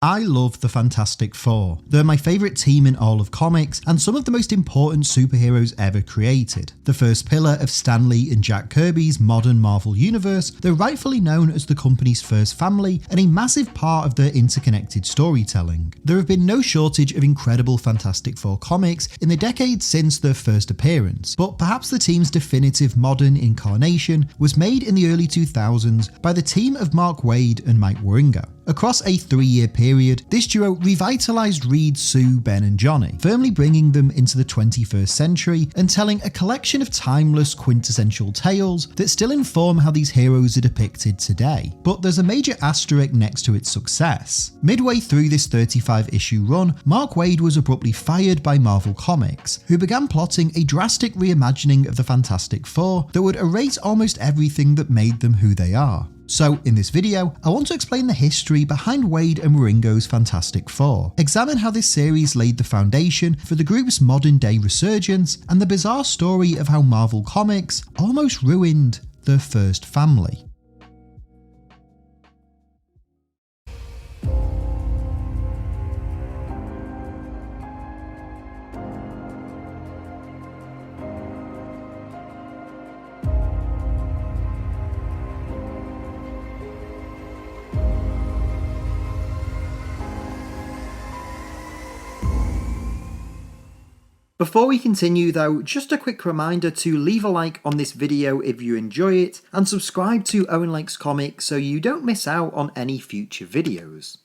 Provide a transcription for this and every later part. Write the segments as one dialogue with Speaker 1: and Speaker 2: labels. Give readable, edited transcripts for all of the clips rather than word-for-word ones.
Speaker 1: I love the Fantastic Four. They're my favourite team in all of comics and some of the most important superheroes ever created. The first pillar of Stan Lee and Jack Kirby's modern Marvel universe, they're rightfully known as the company's first family and a massive part of their interconnected storytelling. There have been no shortage of incredible Fantastic Four comics in the decades since their first appearance, but perhaps the team's definitive modern incarnation was made in the early 2000s by the team of Mark Waid and Mike Wieringo. Across a 3-year period, this duo revitalised Reed, Sue, Ben and Johnny, firmly bringing them into the 21st century and telling a collection of timeless, quintessential tales that still inform how these heroes are depicted today. But there's a major asterisk next to its success. Midway through this 35-issue run, Mark Waid was abruptly fired by Marvel Comics, who began plotting a drastic reimagining of the Fantastic Four that would erase almost everything that made them who they are. So in this video, I want to explain the history behind Waid and Wieringo's Fantastic Four, examine how this series laid the foundation for the group's modern day resurgence, and the bizarre story of how Marvel Comics almost ruined their first family. Before we continue though, just a quick reminder to leave a like on this video if you enjoy it, and subscribe to Owen Likes Comics so you don't miss out on any future videos.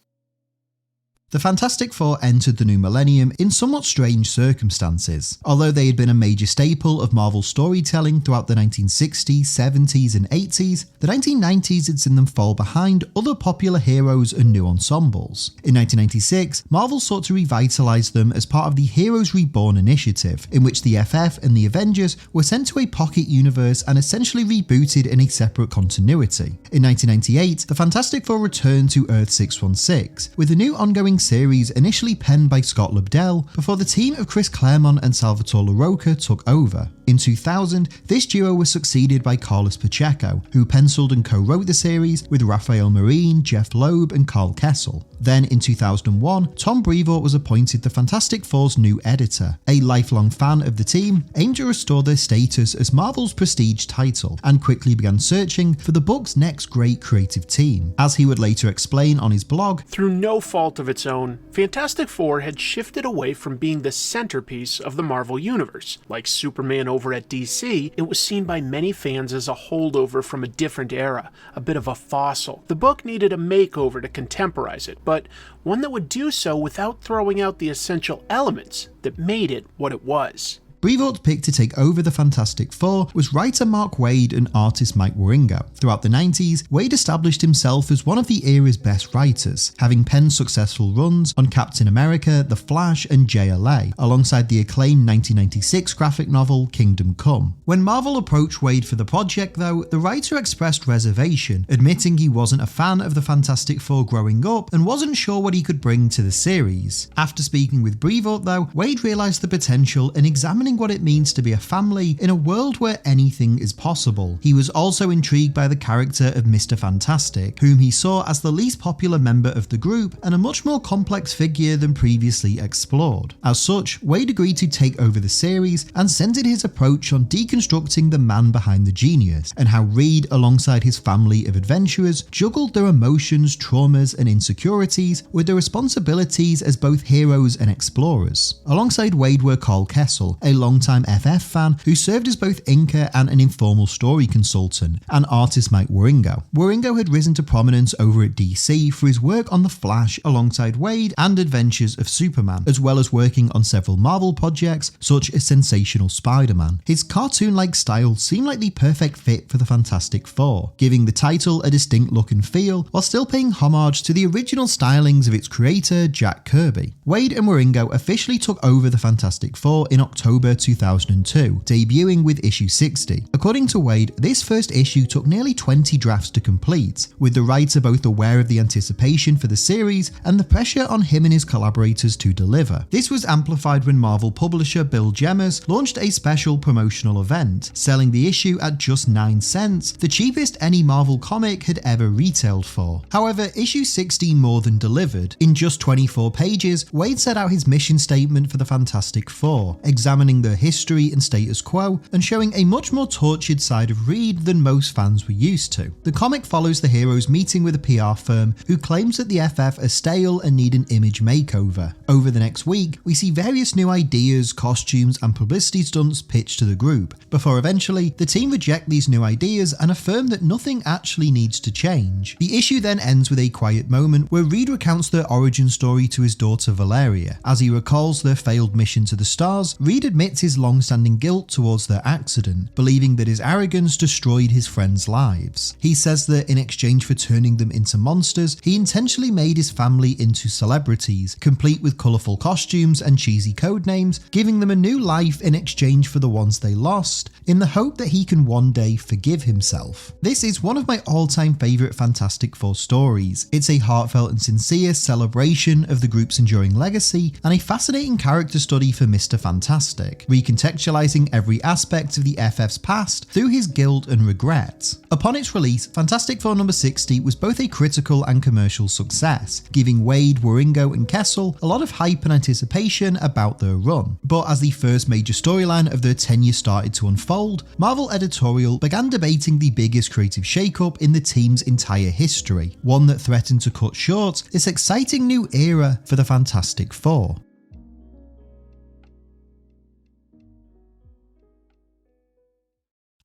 Speaker 1: The Fantastic Four entered the new millennium in somewhat strange circumstances. Although they had been a major staple of Marvel storytelling throughout the 1960s, 70s and 80s, the 1990s had seen them fall behind other popular heroes and new ensembles. In 1996, Marvel sought to revitalise them as part of the Heroes Reborn initiative, in which the FF and the Avengers were sent to a pocket universe and essentially rebooted in a separate continuity. In 1998, the Fantastic Four returned to Earth 616, with a new ongoing series initially penned by Scott Lobdell before the team of Chris Claremont and Salvatore Larroca took over. In 2000, this duo was succeeded by Carlos Pacheco, who penciled and co-wrote the series with Raphael Marine, Jeff Loeb and Carl Kessel. Then in 2001, Tom Brevoort was appointed the Fantastic Four's new editor. A lifelong fan of the team, aimed to restore their status as Marvel's prestige title, and quickly began searching for the book's next great creative team. As he would later explain on his blog,
Speaker 2: through no fault of its own, Fantastic Four had shifted away from being the centerpiece of the Marvel Universe. Like Superman over at DC, it was seen by many fans as a holdover from a different era, a bit of a fossil. The book needed a makeover to contemporize it, but one that would do so without throwing out the essential elements that made it what it was.
Speaker 1: Brevoort's pick to take over the Fantastic Four was writer Mark Waid and artist Mike Wieringo. Throughout the 90s, Waid established himself as one of the era's best writers, having penned successful runs on Captain America, The Flash and JLA, alongside the acclaimed 1996 graphic novel Kingdom Come. When Marvel approached Waid for the project though, the writer expressed reservation, admitting he wasn't a fan of the Fantastic Four growing up and wasn't sure what he could bring to the series. After speaking with Brevoort though, Waid realised the potential in examining what it means to be a family in a world where anything is possible. He was also intrigued by the character of Mr. Fantastic, whom he saw as the least popular member of the group and a much more complex figure than previously explored. As such, Waid agreed to take over the series and centered his approach on deconstructing the man behind the genius, and how Reed, alongside his family of adventurers, juggled their emotions, traumas and insecurities with their responsibilities as both heroes and explorers. Alongside Waid were Carl Kessel, a longtime FF fan who served as both inker and an informal story consultant, and artist Mike Wieringo. Wieringo had risen to prominence over at DC for his work on The Flash alongside Waid and Adventures of Superman, as well as working on several Marvel projects such as Sensational Spider-Man. His cartoon-like style seemed like the perfect fit for the Fantastic Four, giving the title a distinct look and feel while still paying homage to the original stylings of its creator Jack Kirby. Waid and Wieringo officially took over the Fantastic Four in October October 2002, debuting with issue 60. According to Waid, this first issue took nearly 20 drafts to complete, with the writer both aware of the anticipation for the series and the pressure on him and his collaborators to deliver. This was amplified when Marvel publisher Bill Gemmers launched a special promotional event, selling the issue at just 9 cents, the cheapest any Marvel comic had ever retailed for. However, issue 60 more than delivered. In just 24 pages, Waid set out his mission statement for the Fantastic Four, examining their history and status quo, and showing a much more tortured side of Reed than most fans were used to. The comic follows the heroes meeting with a PR firm who claims that the FF are stale and need an image makeover. Over the next week, we see various new ideas, costumes, and publicity stunts pitched to the group, before eventually the team reject these new ideas and affirm that nothing actually needs to change. The issue then ends with a quiet moment where Reed recounts their origin story to his daughter Valeria. As he recalls their failed mission to the stars, Reed admits his long-standing guilt towards their accident, believing that his arrogance destroyed his friends' lives. He says that in exchange for turning them into monsters, he intentionally made his family into celebrities, complete with colourful costumes and cheesy code names, giving them a new life in exchange for the ones they lost, in the hope that he can one day forgive himself. This is one of my all-time favourite Fantastic Four stories. It's a heartfelt and sincere celebration of the group's enduring legacy, and a fascinating character study for Mr. Fantastic, recontextualising every aspect of the FF's past through his guilt and regret. Upon its release, Fantastic Four number 60 was both a critical and commercial success, giving Waid, Wieringo and Kessel a lot of hype and anticipation about their run. But as the first major storyline of their tenure started to unfold, Marvel editorial began debating the biggest creative shakeup in the team's entire history, one that threatened to cut short this exciting new era for the Fantastic Four.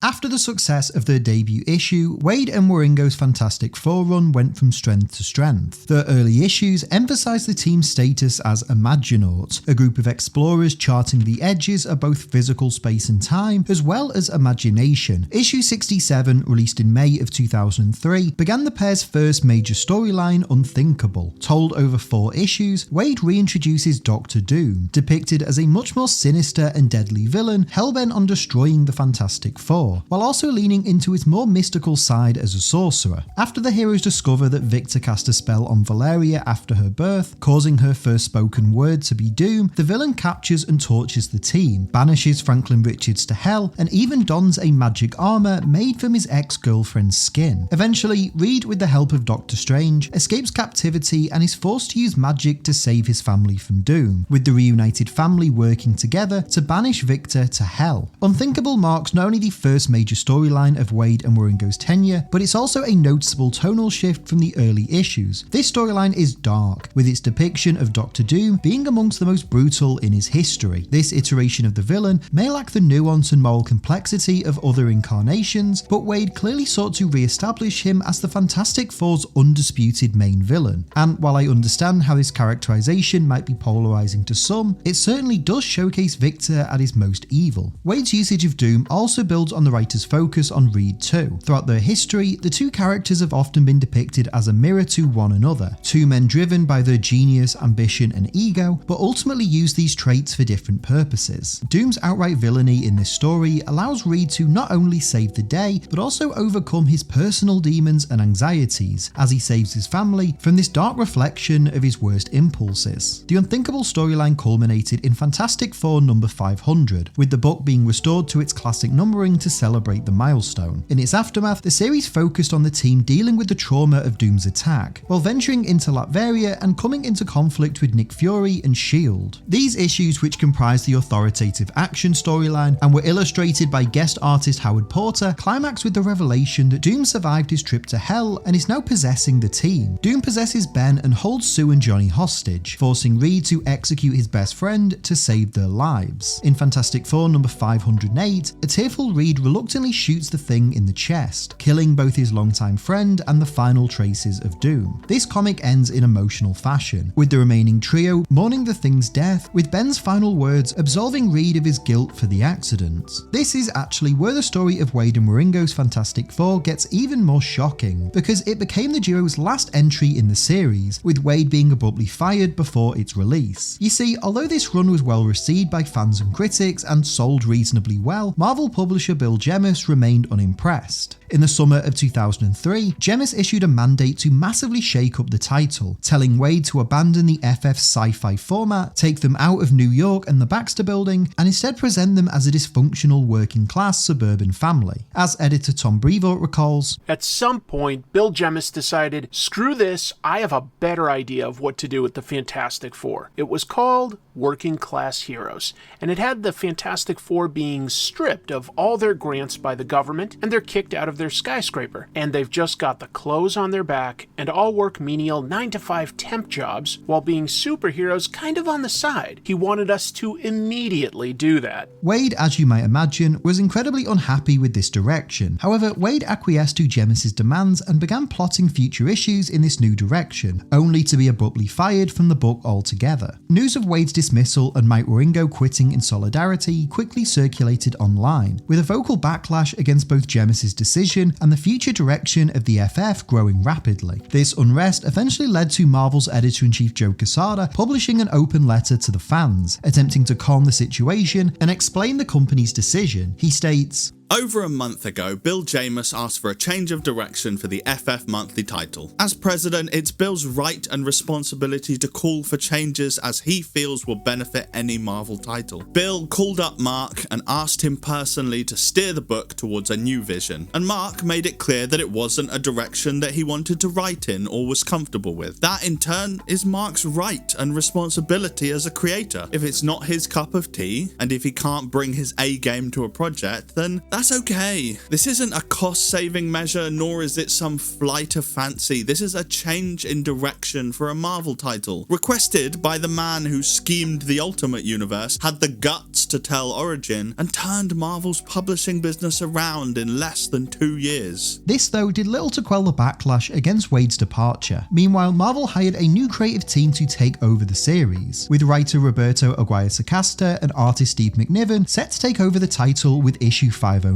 Speaker 1: After the success of their debut issue, Waid and Wieringo's Fantastic Four run went from strength to strength. Their early issues emphasised the team's status as Imaginauts, a group of explorers charting the edges of both physical space and time, as well as imagination. Issue 67, released in May of 2003, began the pair's first major storyline, Unthinkable. Told over 4 issues, Waid reintroduces Dr. Doom, depicted as a much more sinister and deadly villain, hellbent on destroying the Fantastic Four, while also leaning into his more mystical side as a sorcerer. After the heroes discover that Victor cast a spell on Valeria after her birth, causing her first spoken word to be Doom, the villain captures and tortures the team, banishes Franklin Richards to hell, and even dons a magic armour made from his ex-girlfriend's skin. Eventually, Reed, with the help of Doctor Strange, escapes captivity and is forced to use magic to save his family from Doom, with the reunited family working together to banish Victor to hell. Unthinkable marks not only the first major storyline of Waid and Wieringo's tenure, but it's also a noticeable tonal shift from the early issues. This storyline is dark, with its depiction of Dr. Doom being amongst the most brutal in his history. This iteration of the villain may lack the nuance and moral complexity of other incarnations, but Waid clearly sought to re-establish him as the Fantastic Four's undisputed main villain. And while I understand how this characterization might be polarizing to some, it certainly does showcase Victor at his most evil. Waid's usage of Doom also builds on the writer's focus on Reed too. Throughout their history, the two characters have often been depicted as a mirror to one another, two men driven by their genius, ambition and ego, but ultimately use these traits for different purposes. Doom's outright villainy in this story allows Reed to not only save the day, but also overcome his personal demons and anxieties, as he saves his family from this dark reflection of his worst impulses. The Unthinkable storyline culminated in Fantastic Four number 500, with the book being restored to its classic numbering to celebrate the milestone. In its aftermath, the series focused on the team dealing with the trauma of Doom's attack, while venturing into Latveria and coming into conflict with Nick Fury and S.H.I.E.L.D. These issues, which comprised the Authoritative Action storyline and were illustrated by guest artist Howard Porter, climax with the revelation that Doom survived his trip to Hell and is now possessing the team. Doom possesses Ben and holds Sue and Johnny hostage, forcing Reed to execute his best friend to save their lives. In Fantastic Four number 508, a tearful Reed reluctantly shoots the Thing in the chest, killing both his longtime friend and the final traces of doom. This comic ends in emotional fashion, with the remaining trio mourning the Thing's death, with Ben's final words absolving Reed of his guilt for the accident. This is actually where the story of Waid and Wieringo's Fantastic Four gets even more shocking, because it became the duo's last entry in the series, with Waid being abruptly fired before its release. You see, although this run was well received by fans and critics and sold reasonably well, Marvel publisher Bill Jemas remained unimpressed. In the summer of 2003, Jemas issued a mandate to massively shake up the title, telling Waid to abandon the FF's sci-fi format, take them out of New York and the Baxter Building, and instead present them as a dysfunctional working-class suburban family. As editor Tom Brevoort recalls,
Speaker 2: "At some point, Bill Jemas decided, screw this, I have a better idea of what to do with the Fantastic Four. It was called Working Class Heroes, and it had the Fantastic Four being stripped of all their grants by the government, and they're kicked out of their skyscraper, and they've just got the clothes on their back and all work menial 9-to-5 temp jobs while being superheroes kind of on the side. He wanted us to immediately do that."
Speaker 1: Waid, as you might imagine, was incredibly unhappy with this direction. However, Waid acquiesced to Jemas' demands and began plotting future issues in this new direction, only to be abruptly fired from the book altogether. News of Waid's dismissal and Mike Wieringo quitting in solidarity quickly circulated online, with a vocal backlash against both Jemas' decision and the future direction of the FF growing rapidly. This unrest eventually led to Marvel's editor-in-chief Joe Quesada publishing an open letter to the fans, attempting to calm the situation and explain the company's decision. He states,
Speaker 3: "Over a month ago, Bill Jemas asked for a change of direction for the FF monthly title. As president, it's Bill's right and responsibility to call for changes as he feels will benefit any Marvel title. Bill called up Mark and asked him personally to steer the book towards a new vision, and Mark made it clear that it wasn't a direction that he wanted to write in or was comfortable with. That in turn is Mark's right and responsibility as a creator. If it's not his cup of tea, and if he can't bring his A game to a project, then that's okay. This isn't a cost-saving measure, nor is it some flight of fancy. This is a change in direction for a Marvel title, requested by the man who schemed the Ultimate Universe, had the guts to tell Origin, and turned Marvel's publishing business around in less than 2 years."
Speaker 1: This though did little to quell the backlash against Waid's departure. Meanwhile, Marvel hired a new creative team to take over the series, with writer Roberto Aguirre-Sacasta and artist Steve McNiven set to take over the title with issue 509.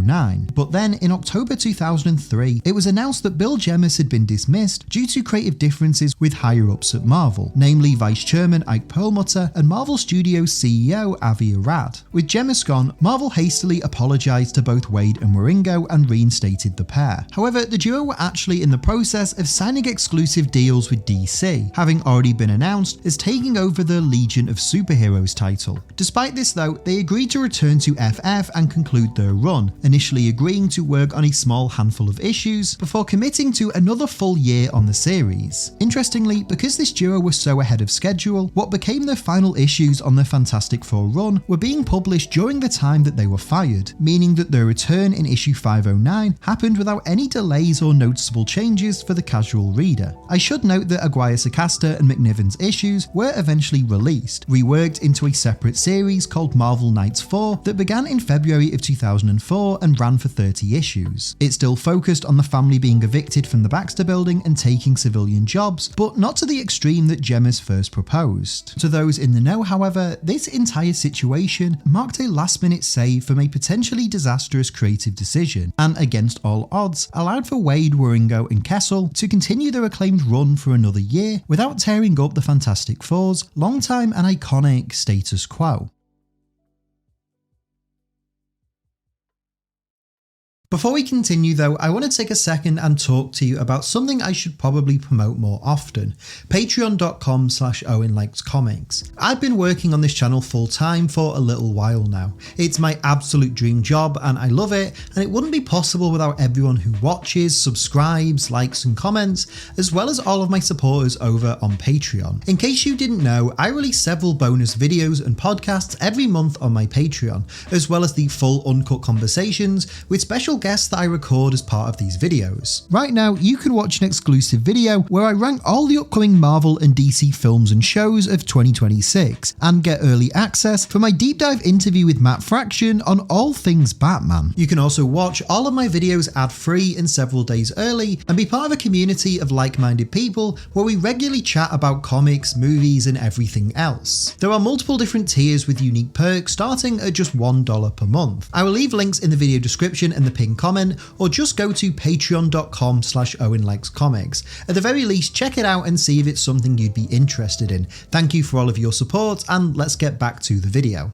Speaker 1: But then, in October 2003, it was announced that Bill Jemas had been dismissed due to creative differences with higher-ups at Marvel, namely Vice Chairman Ike Perlmutter and Marvel Studios CEO Avi Arad. With Jemas gone, Marvel hastily apologised to both Waid and Wieringo and reinstated the pair. However, the duo were actually in the process of signing exclusive deals with DC, having already been announced as taking over the Legion of Superheroes title. Despite this though, they agreed to return to FF and conclude their run, initially agreeing to work on a small handful of issues before committing to another full year on the series. Interestingly, because this duo was so ahead of schedule, what became their final issues on their Fantastic Four run were being published during the time that they were fired, meaning that their return in issue 509 happened without any delays or noticeable changes for the casual reader. I should note that Aguirre-Sacasta and McNiven's issues were eventually released, reworked into a separate series called Marvel Knights 4 that began in February of 2004 and ran for 30 issues. It still focused on the family being evicted from the Baxter Building and taking civilian jobs, but not to the extreme that Jemas first proposed. To those in the know, however, this entire situation marked a last-minute save from a potentially disastrous creative decision, and against all odds, allowed for Waid, Wieringo and Kessel to continue their acclaimed run for another year without tearing up the Fantastic Four's long-time and iconic status quo. Before we continue though, I want to take a second and talk to you about something I should probably promote more often, patreon.com/Owen Likes Comics. I've been working on this channel full time for a little while now. It's my absolute dream job and I love it, and it wouldn't be possible without everyone who watches, subscribes, likes and comments, as well as all of my supporters over on Patreon. In case you didn't know, I release several bonus videos and podcasts every month on my Patreon, as well as the full uncut conversations with special special guests that I record as part of these videos. Right now, you can watch an exclusive video where I rank all the upcoming Marvel and DC films and shows of 2026, and get early access for my deep dive interview with Matt Fraction on all things Batman. You can also watch all of my videos ad-free and several days early, and be part of a community of like-minded people where we regularly chat about comics, movies, and everything else. There are multiple different tiers with unique perks starting at just $1 per month. I will leave links in the video description and the pinned comment, or just go to patreon.com/Owen Likes Comics. At the very least, check it out and see if it's something you'd be interested in. Thank you for all of your support, and let's get back to the video.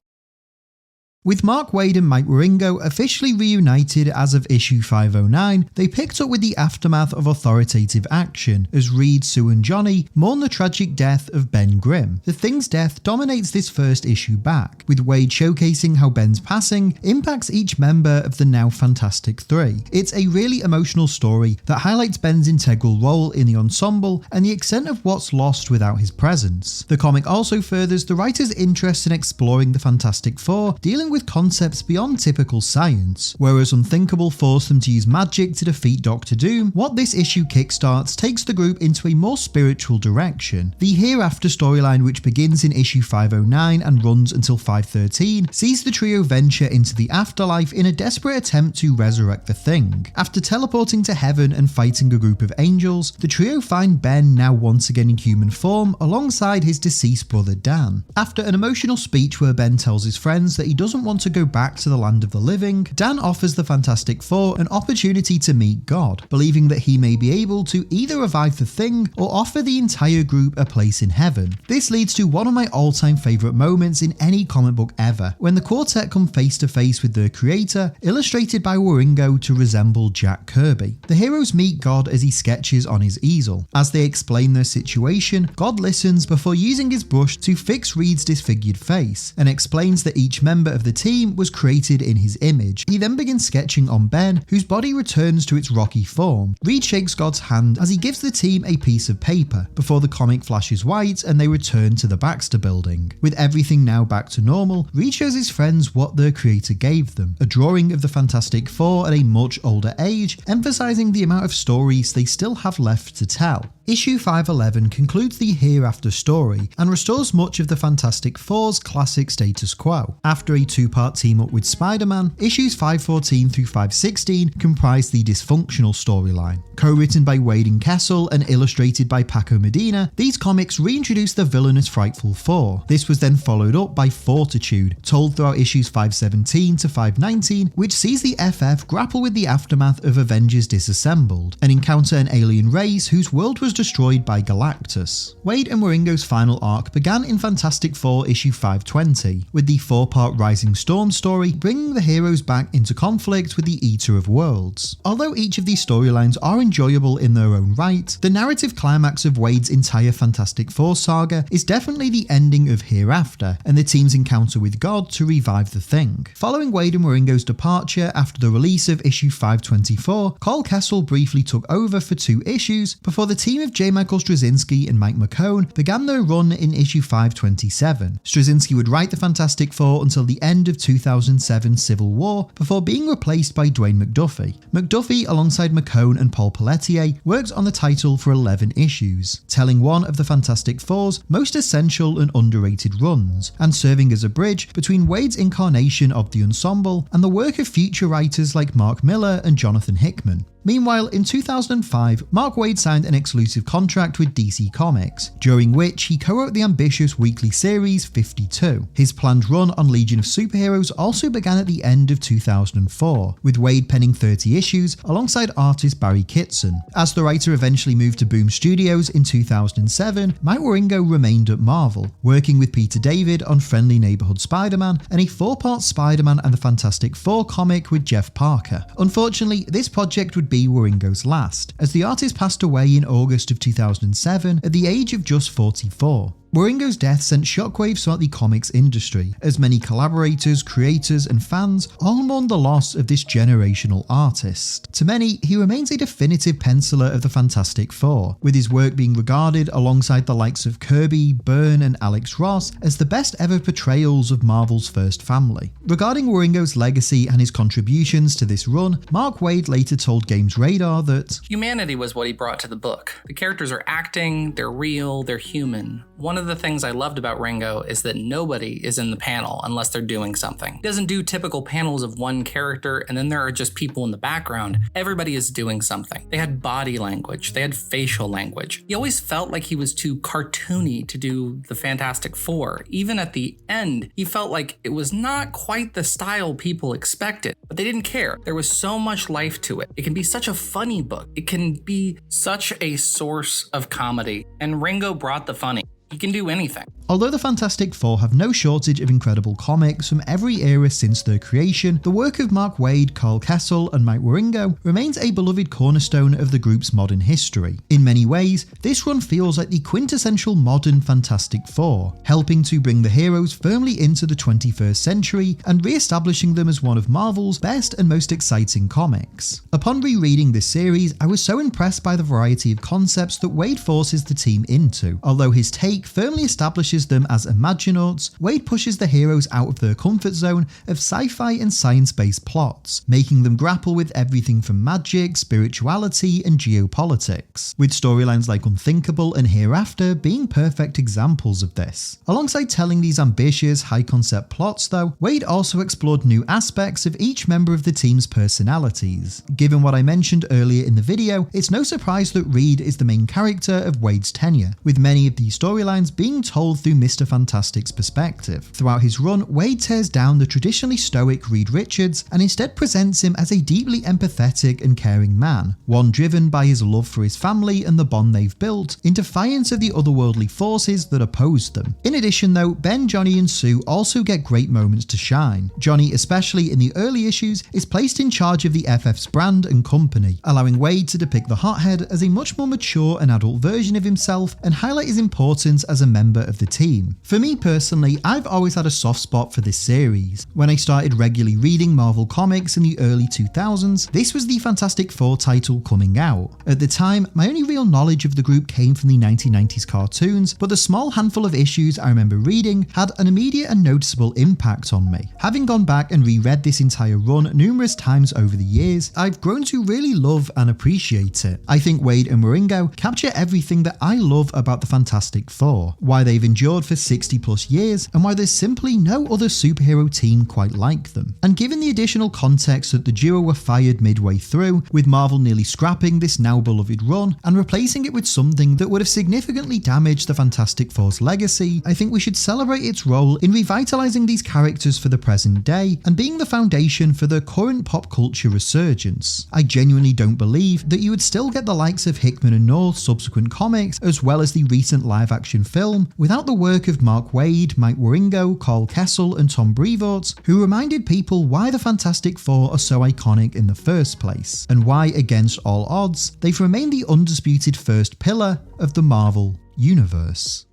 Speaker 1: With Mark Waid and Mike Wieringo officially reunited as of issue 509, they picked up with the aftermath of Authoritative Action as Reed, Sue and Johnny mourn the tragic death of Ben Grimm. The Thing's death dominates this first issue back, with Waid showcasing how Ben's passing impacts each member of the now Fantastic Three. It's a really emotional story that highlights Ben's integral role in the ensemble and the extent of what's lost without his presence. The comic also furthers the writer's interest in exploring the Fantastic Four, dealing with concepts beyond typical science. Whereas Unthinkable forced them to use magic to defeat Doctor Doom, what this issue kickstarts takes the group into a more spiritual direction. The Hereafter storyline, which begins in issue 509 and runs until 513, sees the trio venture into the afterlife in a desperate attempt to resurrect the Thing. After teleporting to heaven and fighting a group of angels, the trio find Ben now once again in human form alongside his deceased brother Dan. After an emotional speech where Ben tells his friends that he doesn't want to go back to the land of the living, Dan offers the Fantastic Four an opportunity to meet God, believing that he may be able to either revive the Thing or offer the entire group a place in heaven. This leads to one of my all-time favourite moments in any comic book ever, when the quartet come face to face with their creator, illustrated by Wieringo to resemble Jack Kirby. The heroes meet God as he sketches on his easel. As they explain their situation, God listens before using his brush to fix Reed's disfigured face, and explains that each member of the team was created in his image. He then begins sketching on Ben, whose body returns to its rocky form. Reed shakes God's hand as he gives the team a piece of paper, before the comic flashes white and they return to the Baxter building. With everything now back to normal, Reed shows his friends what their creator gave them, a drawing of the Fantastic Four at a much older age, emphasizing the amount of stories they still have left to tell. Issue 511 concludes the Hereafter story and restores much of the Fantastic Four's classic status quo. After a two-part team-up with Spider-Man, issues 514 through 516 comprise the dysfunctional storyline. Co-written by Waid and Kessel and illustrated by Paco Medina, these comics reintroduce the villainous Frightful Four. This was then followed up by Fortitude, told throughout issues 517 to 519, which sees the FF grapple with the aftermath of Avengers Disassembled and encounter an alien race whose world was destroyed by Galactus. Waid and Wieringo's final arc began in Fantastic Four issue 520, with the four-part Rising Storm story bringing the heroes back into conflict with the Eater of Worlds. Although each of these storylines are enjoyable in their own right, the narrative climax of Waid's entire Fantastic Four saga is definitely the ending of Hereafter, and the team's encounter with God to revive the Thing. Following Waid and Wieringo's departure after the release of issue 524, Carl Kessel briefly took over for 2 issues before the team of J. Michael Straczynski and Mike McKone began their run in issue 527. Straczynski would write the Fantastic Four until the end of 2007 Civil War before being replaced by Dwayne McDuffie. McDuffie, alongside McKone and Paul Pelletier, worked on the title for 11 issues, telling one of the Fantastic Four's most essential and underrated runs, and serving as a bridge between Waid's incarnation of the ensemble and the work of future writers like Mark Miller and Jonathan Hickman. Meanwhile, in 2005, Mark Waid signed an exclusive contract with DC Comics, during which he co-wrote the ambitious weekly series 52. His planned run on Legion of Superheroes also began at the end of 2004, with Waid penning 30 issues alongside artist Barry Kitson. As the writer eventually moved to Boom Studios in 2007, Mike Wieringo remained at Marvel, working with Peter David on Friendly Neighborhood Spider-Man and a 4-part Spider-Man and the Fantastic Four comic with Jeff Parker. Unfortunately, this project would be Wieringo's last, as the artist passed away in August of 2007 at the age of just 44. Wieringo's death sent shockwaves throughout the comics industry, as many collaborators, creators, and fans all mourned the loss of this generational artist. To many, he remains a definitive penciler of the Fantastic Four, with his work being regarded alongside the likes of Kirby, Byrne, and Alex Ross as the best ever portrayals of Marvel's first family. Regarding Wieringo's legacy and his contributions to this run, Mark Waid later told Games Radar that
Speaker 4: humanity was what he brought to the book. The characters are acting, they're real, they're human. One of the things I loved about Ringo is that nobody is in the panel unless they're doing something. He doesn't do typical panels of one character and then there are just people in the background. Everybody is doing something. They had body language, they had facial language. He always felt like he was too cartoony to do the Fantastic Four. Even at the end, he felt like it was not quite the style people expected, but they didn't care. There was so much life to it. It can be such a funny book. It can be such a source of comedy, and Ringo brought the funny. He can do anything.
Speaker 1: Although the Fantastic Four have no shortage of incredible comics from every era since their creation, the work of Mark Waid, Carl Kessel, and Mike Wieringo remains a beloved cornerstone of the group's modern history. In many ways, this run feels like the quintessential modern Fantastic Four, helping to bring the heroes firmly into the 21st century and re-establishing them as one of Marvel's best and most exciting comics. Upon rereading this series, I was so impressed by the variety of concepts that Waid forces the team into. Although his take firmly establishes them as Imaginauts, Waid pushes the heroes out of their comfort zone of sci-fi and science-based plots, making them grapple with everything from magic, spirituality, and geopolitics, with storylines like Unthinkable and Hereafter being perfect examples of this. Alongside telling these ambitious, high-concept plots though, Waid also explored new aspects of each member of the team's personalities. Given what I mentioned earlier in the video, it's no surprise that Reed is the main character of Waid's tenure, with many of these storylines being told through Mr. Fantastic's perspective. Throughout his run, Waid tears down the traditionally stoic Reed Richards and instead presents him as a deeply empathetic and caring man, one driven by his love for his family and the bond they've built, in defiance of the otherworldly forces that oppose them. In addition though, Ben, Johnny and Sue also get great moments to shine. Johnny, especially in the early issues, is placed in charge of the FF's brand and company, allowing Waid to depict the hothead as a much more mature and adult version of himself and highlight his importance as a member of the team. For me personally, I've always had a soft spot for this series. When I started regularly reading Marvel Comics in the early 2000s, this was the Fantastic Four title coming out. At the time, my only real knowledge of the group came from the 1990s cartoons, but the small handful of issues I remember reading had an immediate and noticeable impact on me. Having gone back and reread this entire run numerous times over the years, I've grown to really love and appreciate it. I think Waid and Wieringo capture everything that I love about the Fantastic Four, why they've endured for 60 plus years, and why there's simply no other superhero team quite like them. And given the additional context that the duo were fired midway through, with Marvel nearly scrapping this now beloved run and replacing it with something that would have significantly damaged the Fantastic Four's legacy, I think we should celebrate its role in revitalizing these characters for the present day and being the foundation for the current pop culture resurgence. I genuinely don't believe that you would still get the likes of Hickman and North's subsequent comics as well as the recent live action film without the work of Mark Waid, Mike Wieringo, Carl Kessel and Tom Brevoort, who reminded people why the Fantastic Four are so iconic in the first place, and why, against all odds, they've remained the undisputed first pillar of the Marvel Universe.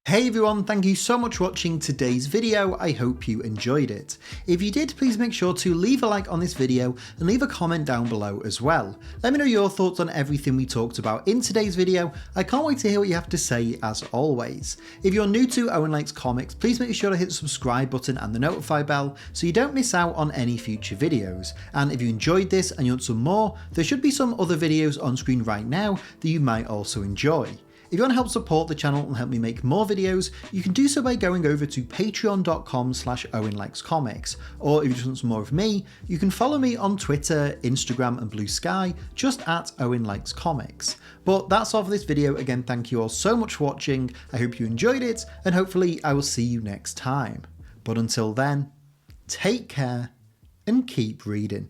Speaker 1: Hey everyone, thank you so much for watching today's video. I hope you enjoyed it. If you did, please make sure to leave a like on this video and leave a comment down below as well. Let me know your thoughts on everything we talked about in today's video. I can't wait to hear what you have to say as always. If you're new to Owen Likes Comics, please make sure to hit the subscribe button and the notify bell so you don't miss out on any future videos. And if you enjoyed this and you want some more, there should be some other videos on screen right now that you might also enjoy. If you want to help support the channel and help me make more videos, you can do so by going over to patreon.com/OwenLikesComics, or if you just want some more of me, you can follow me on Twitter, Instagram and Blue Sky, just at Owen Likes Comics. But that's all for this video. Again, thank you all so much for watching, I hope you enjoyed it, and hopefully I will see you next time. But until then, take care and keep reading.